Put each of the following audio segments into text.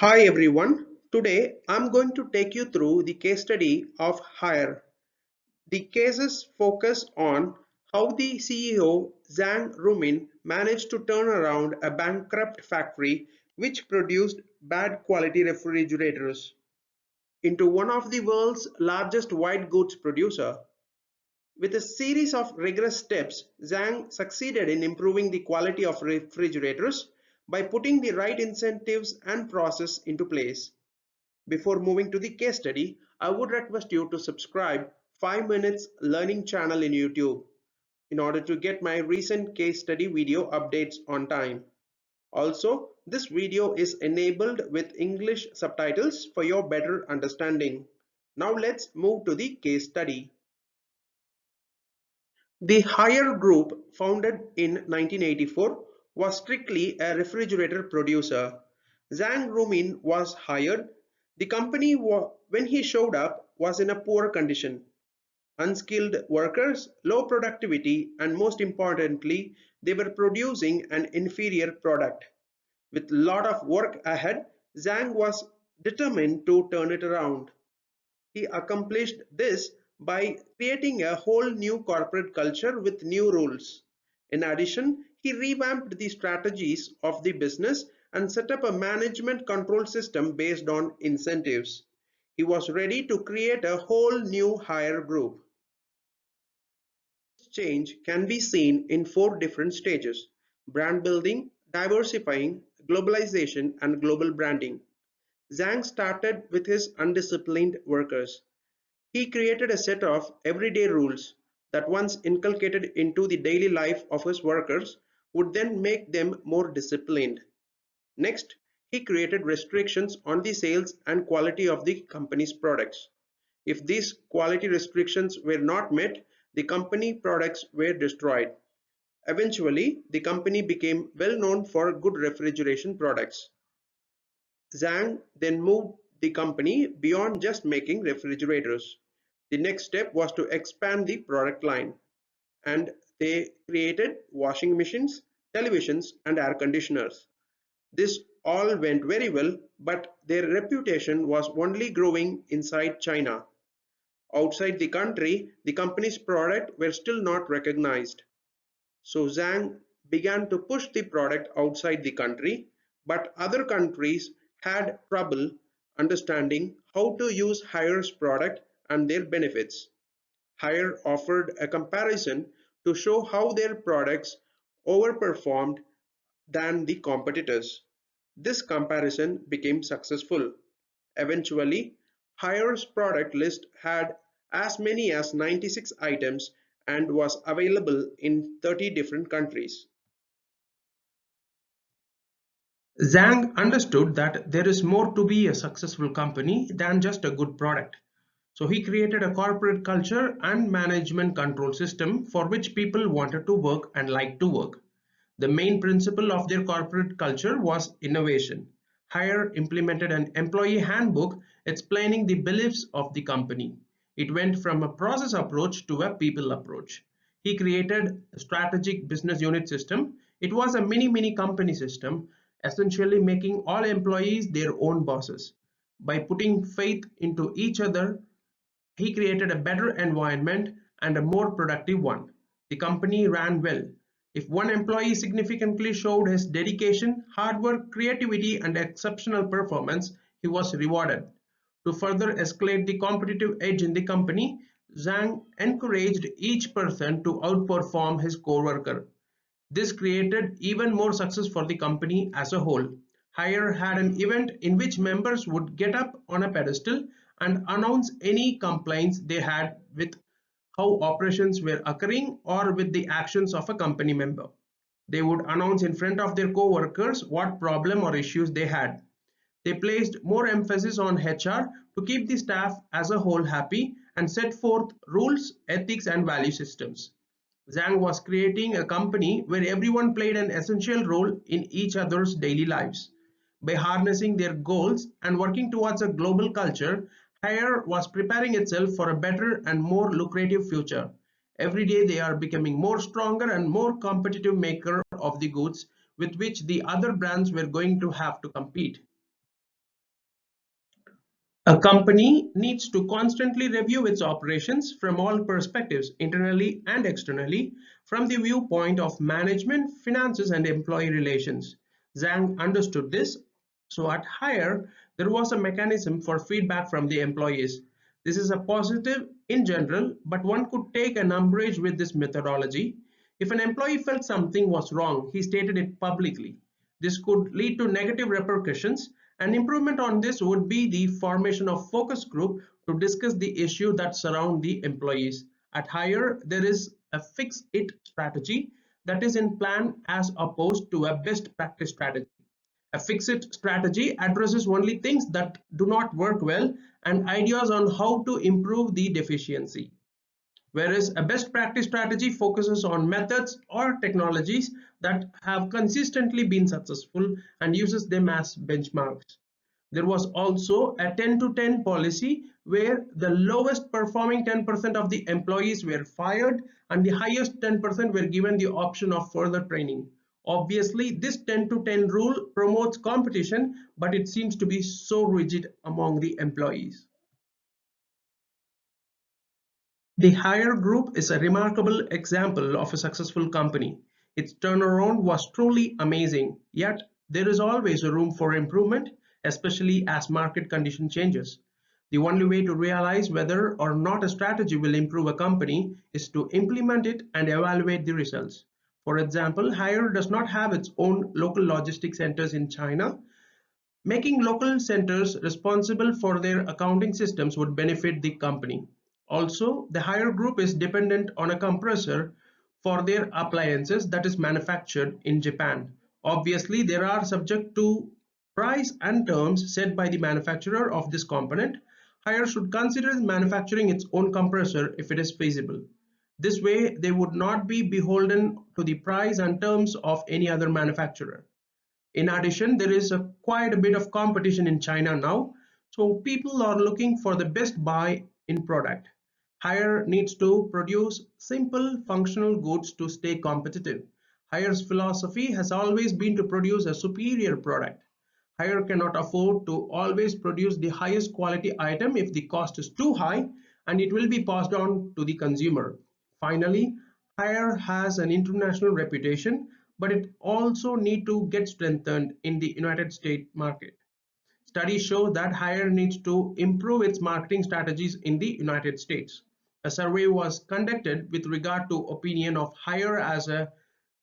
Hi everyone. Today I'm going to take you through the case study of Hire. The cases focus on how the CEO Zhang Ruimin managed to turn around a bankrupt factory which produced bad quality refrigerators into one of the world's largest white goods producer. With a series of rigorous steps, Zhang succeeded in improving the quality of refrigerators by putting the right incentives and process into place. Before moving to the case study, I would request you to subscribe 5 Minutes Learning channel in YouTube in order to get my recent case study video updates on time. Also, this video is enabled with English subtitles for your better understanding. Now let's move to the case study. The Haier Group, founded in 1984, was strictly a refrigerator producer. Zhang Ruimin was hired. The company, when he showed up, was in a poor condition. Unskilled workers, low productivity, and most importantly, they were producing an inferior product. With a lot of work ahead, Zhang was determined to turn it around. He accomplished this by creating a whole new corporate culture with new rules. In addition, he revamped the strategies of the business and set up a management control system based on incentives. He was ready to create a whole new higher group. This change can be seen in four different stages: brand building, diversifying, globalization, and global branding. Zhang started with his undisciplined workers. He created a set of everyday rules that, once inculcated into the daily life of his workers, would then make them more disciplined. Next, he created restrictions on the sales and quality of the company's products. If these quality restrictions were not met, the company products were destroyed. Eventually, the company became well known for good refrigeration products. Zhang then moved the company beyond just making refrigerators. The next step was to expand the product line, and they created washing machines, televisions, and air conditioners. This all went very well, but their reputation was only growing inside China. Outside the country, the company's products were still not recognized. So Zhang began to push the product outside the country, but other countries had trouble understanding how to use Hire's product and their benefits. Hire offered a comparison to show how their products overperformed than the competitors. This comparison became successful. Eventually, Hire's product list had as many as 96 items and was available in 30 different countries. Zhang understood that there is more to be a successful company than just a good product. So he created a corporate culture and management control system for which people wanted to work and liked to work. The main principle of their corporate culture was innovation. Hire implemented an employee handbook explaining the beliefs of the company. It went from a process approach to a people approach. He created a strategic business unit system. It was a mini company system, essentially making all employees their own bosses. By putting faith into each other, he created a better environment and a more productive one. The company ran well. If one employee significantly showed his dedication, hard work, creativity, and exceptional performance, he was rewarded. To further escalate the competitive edge in the company, Zhang encouraged each person to outperform his coworker. This created even more success for the company as a whole. Hire had an event in which members would get up on a pedestal and announce any complaints they had with how operations were occurring or with the actions of a company member. They would announce in front of their co-workers what problem or issues they had. They placed more emphasis on HR to keep the staff as a whole happy and set forth rules, ethics, and value systems. Zhang was creating a company where everyone played an essential role in each other's daily lives. By harnessing their goals and working towards a global culture, Haier was preparing itself for a better and more lucrative future. Every day they are becoming more stronger and more competitive maker of the goods with which the other brands were going to have to compete. A company needs to constantly review its operations from all perspectives, internally and externally, from the viewpoint of management, finances, and employee relations. Zhang understood this, so at Hire, there was a mechanism for feedback from the employees. This is a positive in general, but one could take an umbrage with this methodology. If an employee felt something was wrong, he stated it publicly. This could lead to negative repercussions. An improvement on this would be the formation of focus group to discuss the issue that surround the employees. At Hire, there is a fix it strategy that is in plan as opposed to a best practice strategy. A fix it strategy addresses only things that do not work well and ideas on how to improve the deficiency. Whereas a best practice strategy focuses on methods or technologies that have consistently been successful and uses them as benchmarks. There was also a 10 to 10 policy where the lowest performing 10% of the employees were fired and the highest 10% were given the option of further training. Obviously, this 10 to 10 rule promotes competition, but it seems to be so rigid among the employees. The Hire Group is a remarkable example of a successful company. Its turnaround was truly amazing, yet there is always a room for improvement, especially as market condition changes. The only way to realize whether or not a strategy will improve a company is to implement it and evaluate the results. For example, Hire does not have its own local logistics centers in China. Making local centers responsible for their accounting systems would benefit the company. Also, the Hire Group is dependent on a compressor for their appliances that is manufactured in Japan. Obviously, they are subject to price and terms set by the manufacturer of this component. Hire should consider manufacturing its own compressor if it is feasible. This way, they would not be beholden to the price and terms of any other manufacturer. In addition, there is quite a bit of competition in China now, so people are looking for the best buy in product. Hire needs to produce simple functional goods to stay competitive. Hire's philosophy has always been to produce a superior product. Hire cannot afford to always produce the highest quality item if the cost is too high, and it will be passed on to the consumer. Finally, Hire has an international reputation, but it also need to get strengthened in the United States market. Studies show that Hire needs to improve its marketing strategies in the United States. A survey was conducted with regard to opinion of Hire as a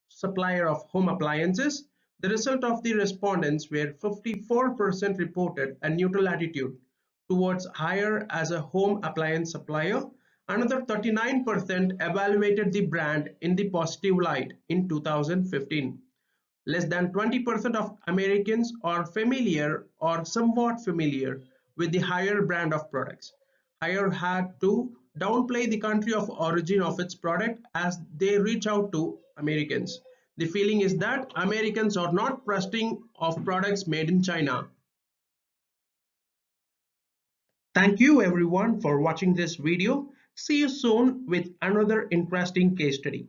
supplier of home appliances. The result of the respondents were 54% reported a neutral attitude towards Hire as a home appliance supplier. Another 39% evaluated the brand in the positive light in 2015. Less than 20% of Americans are familiar or somewhat familiar with the Hire brand of products. Hire had to downplay the country of origin of its product as they reach out to Americans. The feeling is that Americans are not trusting of products made in China. Thank you everyone for watching this video. See you soon with another interesting case study.